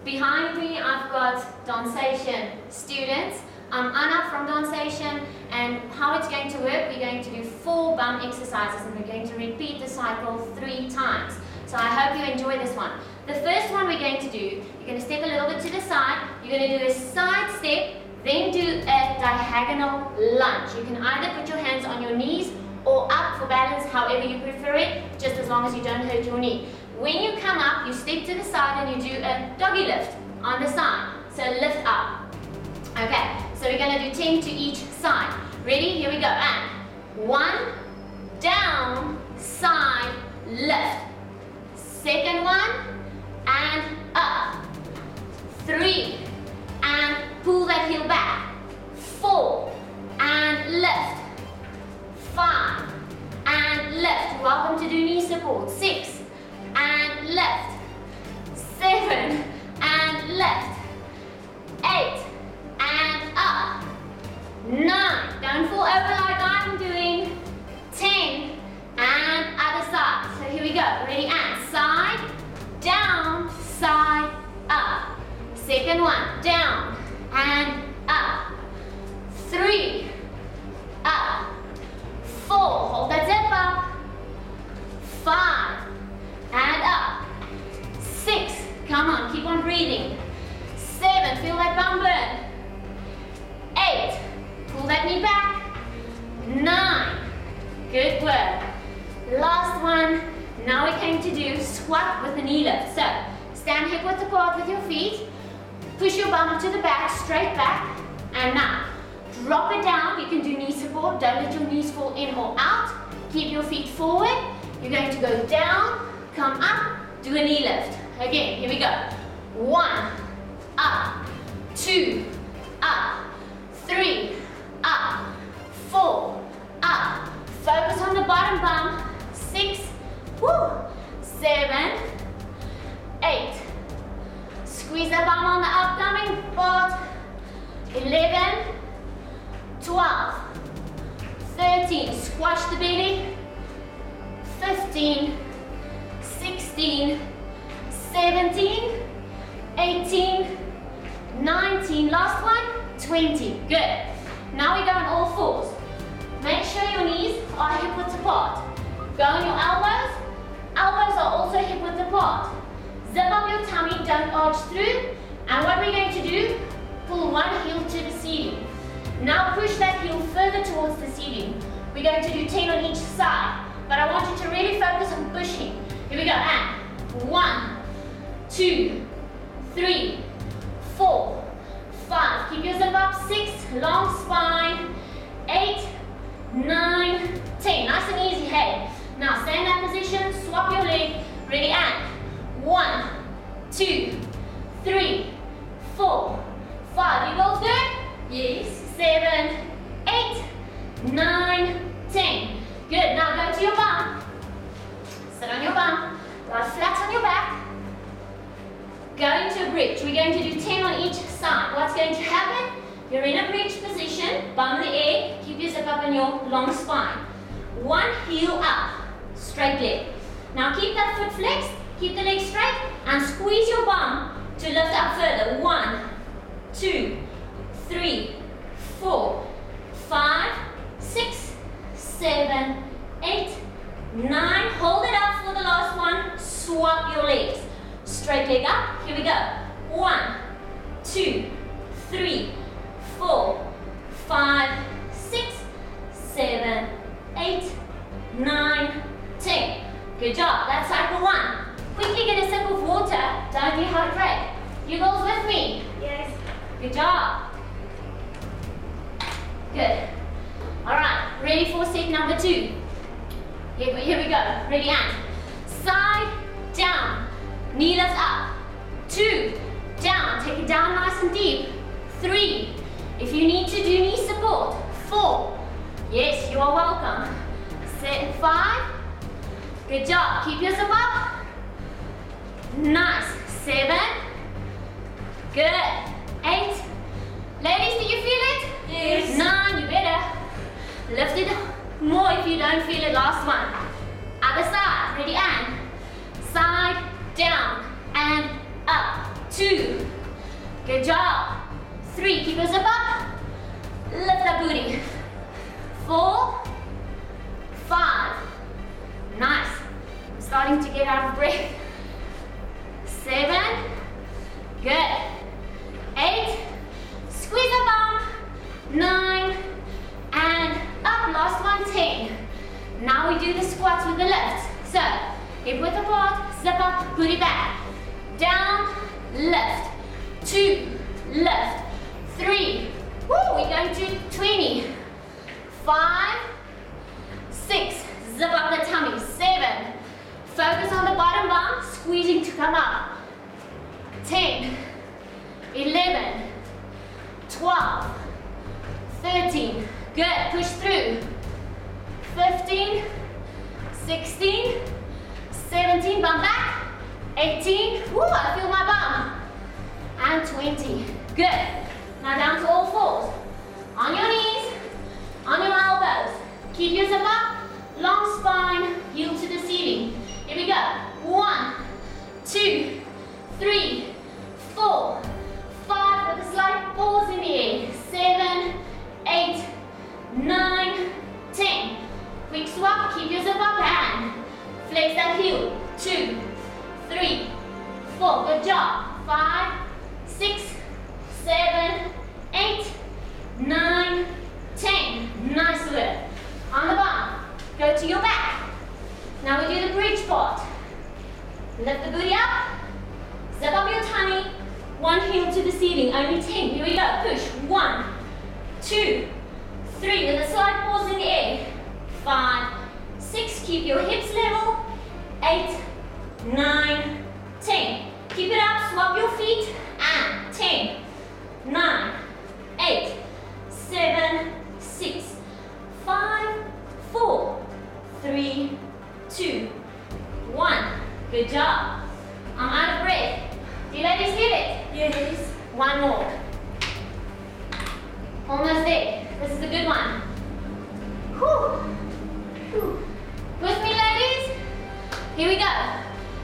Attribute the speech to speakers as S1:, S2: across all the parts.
S1: Behind me, I've got Dansation students. I'm Anna from Dansation, and how it's going to work, we're going to do 4 bum exercises, and we're going to repeat the cycle 3 times. So I hope you enjoy this one. The first one we're going to do, you're going to step a little bit to the side, you're going to do a side step, then do a diagonal lunge. You can either put your hands on your knees or up for balance, however you prefer it, just as long as you don't hurt your knee. When you come up, you step to the side and you do a doggy lift on the side. So lift up. Okay, so we're going to do 10 to each side. Ready? Here we go. And 1, down, side, lift. Second one, and up. 3, and pull that heel back. 4, and lift. 5, and lift. Welcome to do knee support. 6, and lift. 7, and lift. 8, and up. 9, don't fall over like I'm doing. 10, and other side. So here we go. Ready? And side, down, side, up. Second one, down, and up. 3, up. 4, hold that zip up. 5, and up. 6, come on, keep on breathing. 7, feel that bum burn. 8, pull that knee back. 9, good work. Last one, now we're going to do squat with the knee lift. So, stand hip width apart with your feet. Push your bum to the back, straight back. And now, drop it down. You can do knee support. Don't let your knees fall in or out. Keep your feet forward. You're going to go down, come up, do a knee lift. Again, here we go. 1, up. 2, up. 3, up. 4, up. Focus on the bottom bum. 6, woo. 7, 8. Squeeze the bum on the upcoming part. 11, 12, 13. Squash the belly. 15, 16, 17, 18, 19. Last one, 20. Good. Now we go on all fours. Make sure your knees are hip width apart. Go on your elbows. Elbows are also hip width apart. Zip up your tummy, don't arch through. And what we're going to do, pull one heel to the ceiling. Now push that heel further towards the ceiling. We're going to do 10 on each side. But I want you to really focus on pushing. Here we go. And 1, 2, 3, 4, 5. Keep your zip up. 6, long spine. 8, 9, 10. Nice and easy, hey. Now stay in that position, swap your leg. Ready, and 1, 2, 3, 4, 5. You both good? Yes. 7, 8, 9, 10. Good. Now go to your bum. Sit on your bum. Lie flat on your back. Go into a bridge. We're going to do 10 on each side. What's going to happen? You're in a bridge position. Bum the air. Keep your zip up in your long spine. One heel up. Straight leg. Now keep that foot flexed. Keep the leg straight. And squeeze your bum to lift up further. 1, 2, 3, 4, 5, 6, 7, 8, 9. Hold it up for the last one. Swap your legs. Straight leg up. Here we go. 1, 2, 3, 4, 5, 6, 7, 8, 9, 10. Good job. That's cycle 1. Quickly get a sip of water. Don't dehydrate. You girls with me? Yes. Good job. Good. Alright, ready for set number 2. Here we go. Ready, and side, down. Knee lift up. 2, down. Take it down nice and deep. 3. If you need to do knee support. 4. Yes, you are welcome. 5. Good job. Keep your zip up. Nice. 7. Good. 8. Ladies, do you feel it? Yes. 9, you better. Lift it more if you don't feel it. Last one. Other side. Ready, and side, down, and up. 2, Good job. 3, keep your zip up. Lift that booty. 4, 5. Nice. I'm starting to get out of breath. 7. Good. 8. Squeeze the bum. 9. And up. Last one. 10. Now we do the squats with the lifts. So, hip width apart, zip up, booty back. Down, lift. 2, lift. 3. Woo, we're going to 20. 5, 6. Zip up the tummy. 7. Focus on the bottom bum, squeezing to come up. 10, 11, 12, 13. Good, push through. 15, 16, 17, bum back. 18, woo, I feel my bum. And 20. Good. Now down to all fours. On your knees, on your elbows. Keep your zip up, long spine, heel to the ceiling. Here we go. 1, 2, 3, 4, 5, with a slight pause in the air. 7, 8, 9, 10. Quick swap, keep your zip up and flex that heel. 2, 3, 4, good job. 5, 6, 7, 8, 9, 10. Nice work. On the bum, go to your back. Now we do the bridge part. Lift the booty up, zip up your tummy, one heel to the ceiling, only 10. Here we go, push. 1, 2, 3, with a slight pause in the air. 5, 6, keep your hips level. 8, 9, 10. Keep it up, swap your feet, and 10, 9, 8, 7, 6, 5, 4, 3, 2, 1. Good job. I'm out of breath. Do you ladies get it?
S2: Yes.
S1: One more. Almost there. This is a good one. Whew. Whew. With me, ladies? Here we go.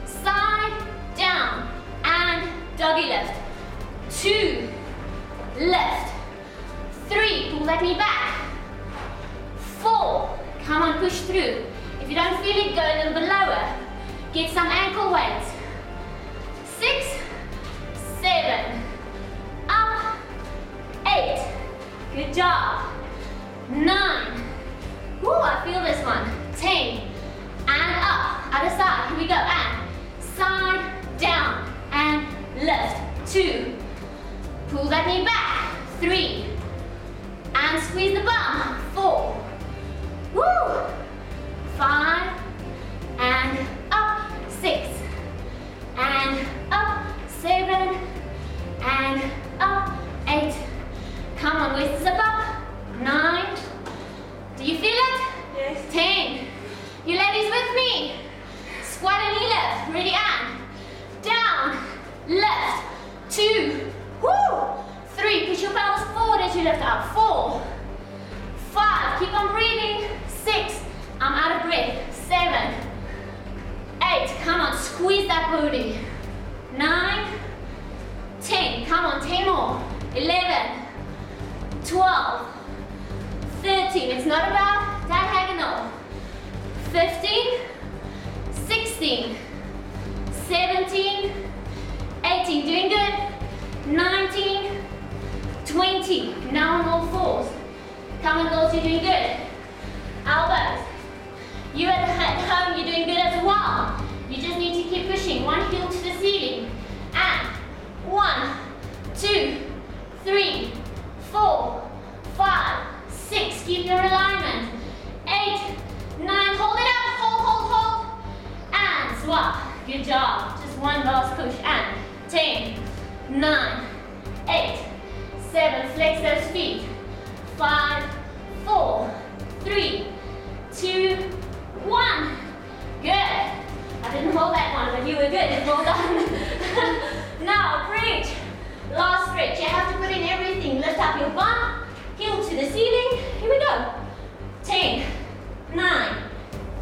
S1: Side, down, and doggy lift. 2, lift. 3, pull that knee back. 4, come on, push through. If you don't feel it, go a little bit lower. Get some ankle weights. 6, 7, up, 8. Good job. 9. Woo, I feel this one. 10. And up. Other side. Here we go. And side, down, and lift. 2. Pull that knee back. 3. And squeeze the bum. 4. Woo. 5. And up. 6. And up. 7. And up. 8. Come on, waist is up. 9. Do you feel it?
S2: Yes.
S1: 10. You ladies with me? Squat and knee lift. Ready and down. Lift. 2. Woo. 3. Push your pelvis forward as you lift up. 4. 5. Keep on breathing. 6. I'm out of breath. 7. 8. Come on, squeeze that booty. 9. 10. Come on, 10 more. 11. 12. 13. It's not about diagonal. 15. 16. 17. 18. Doing good. 19. 20. Now on all fours. Come on, girls, you're doing good. Elbows. You at home, you're doing good as well. You just need to keep pushing. One heel to the ceiling. And 1, 2, 3, 4, 5, 6. Keep your alignment. 8, 9. Hold it up. Hold. And swap. Good job. Just one last push. And 10, 9, 8, 7. Flex those feet. 5, 4, 3, 2, 1. Good. I didn't hold that one, but you were good. Well done. Now, bridge. Last stretch. You have to put in everything. Lift up your bum. Heel to the ceiling. Here we go. 10, 9,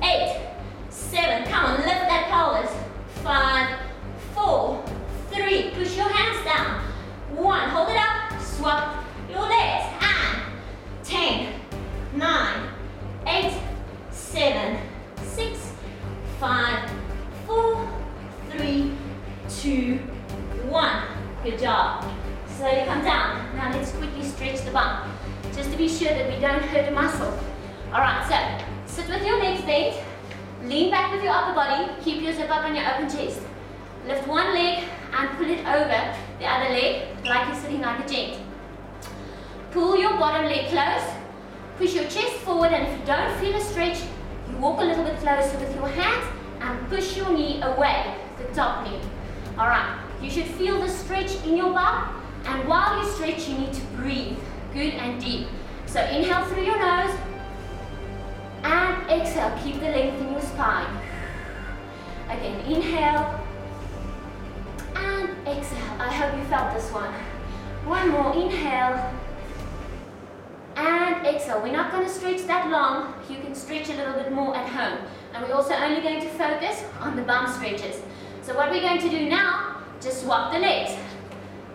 S1: 8, 7. Come on, lift that pelvis. 5, 4, 3. Push your hands down. 1. the bum, just to be sure that we don't hurt a muscle. All right, so sit with your legs bent, lean back with your upper body, keep your zip up on your open chest. Lift one leg and pull it over the other leg like you're sitting like a gent. Pull your bottom leg close, push your chest forward, and if you don't feel a stretch, you walk a little bit closer with your hands and push your knee away, the top knee. All right, you should feel the stretch in your bum, and while you stretch, you need to breathe good and deep. So inhale through your nose and exhale, keep the length in your spine. Again, inhale and exhale. I hope you felt this one. One more, inhale and exhale. We're not going to stretch that long. You can stretch a little bit more at home. And we're also only going to focus on the bum stretches. So what we're going to do now, just swap the legs.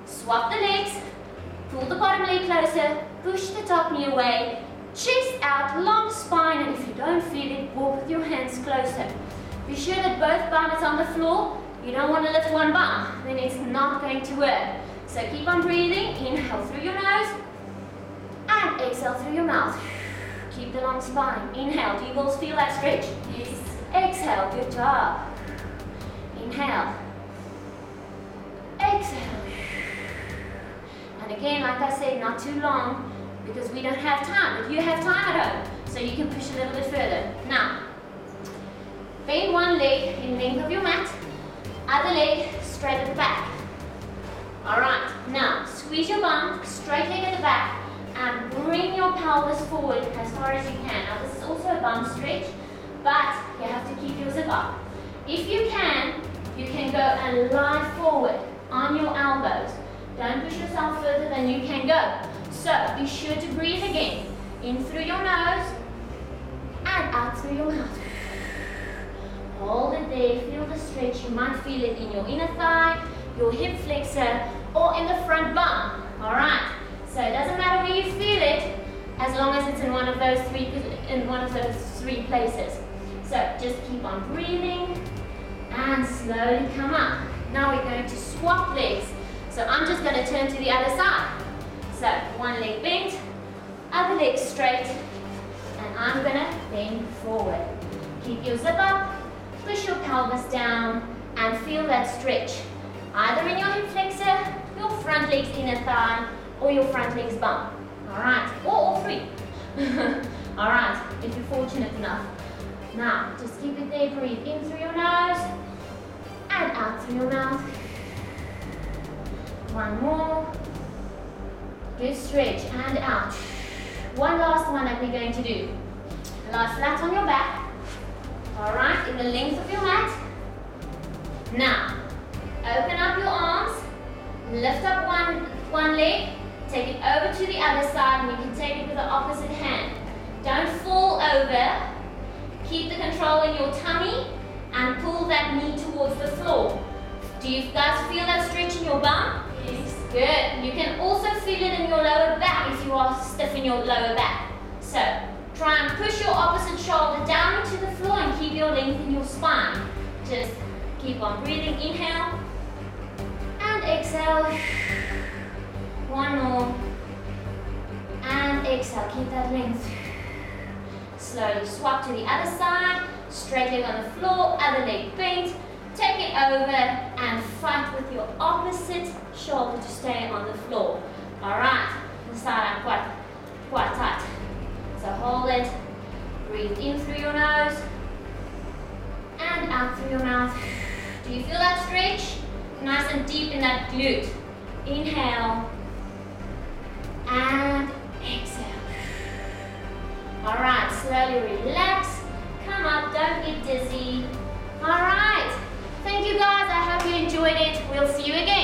S1: Swap the legs, pull the bottom leg closer, push the top knee away, chest out, long spine, and if you don't feel it, walk with your hands closer. Be sure that both bum is on the floor. You don't want to lift one bum, then it's not going to work. So keep on breathing, inhale through your nose, and exhale through your mouth. Keep the long spine. Inhale, do you girls feel that stretch?
S2: Yes.
S1: Exhale, good job. Inhale. Exhale. And again, like I said, not too long because we don't have time, but you have time at home, so you can push a little bit further. Now, bend one leg in length of your mat, other leg straight at the back. All right, now squeeze your bum, straight leg at the back, and bring your pelvis forward as far as you can. Now this is also a bum stretch, but you have to keep your zip up. If you can go and lie forward on your elbows. Don't push yourself further than you can go. So be sure to breathe again. In through your nose and out through your mouth. Hold it there, feel the stretch. You might feel it in your inner thigh, your hip flexor, or in the front bum. All right. So it doesn't matter where you feel it, as long as it's in one of those three places. So just keep on breathing and slowly come up. Now we're going to swap legs. So I'm just going to turn to the other side. So one leg bent, other leg straight, and I'm going to bend forward. Keep your zip up, push your pelvis down, and feel that stretch. Either in your hip flexor, your front leg's inner thigh, or your front leg's bum. All right, or all three. All right, if you're fortunate enough. Now, just keep it there, breathe in through your nose, and out through your mouth. One more. Good stretch, and out. One last one that we're going to do. Lie flat on your back. All right, in the length of your mat. Now, open up your arms, lift up one leg, take it over to the other side, and you can take it with the opposite hand. Don't fall over. Keep the control in your tummy and pull that knee towards the floor. Do you guys feel that stretch in your bum?
S2: Yes.
S1: Good. You can also feel it in your lower back if you are stiff in your lower back. So, try and push your opposite shoulder down into the floor and keep your length in your spine. Just keep on breathing. Inhale and exhale. One more. And exhale. Keep that length. Slowly swap to the other side. Straight leg on the floor, other leg bent. Take it over and fight with your opposite shoulder to stay on the floor. All right, the side are quite tight. So hold it, breathe in through your nose and out through your mouth. Do you feel that stretch? Nice and deep in that glute. Inhale and exhale. All right, slowly relax. Come up, don't get dizzy. All right. Thank you guys, I hope you enjoyed it. We'll see you again.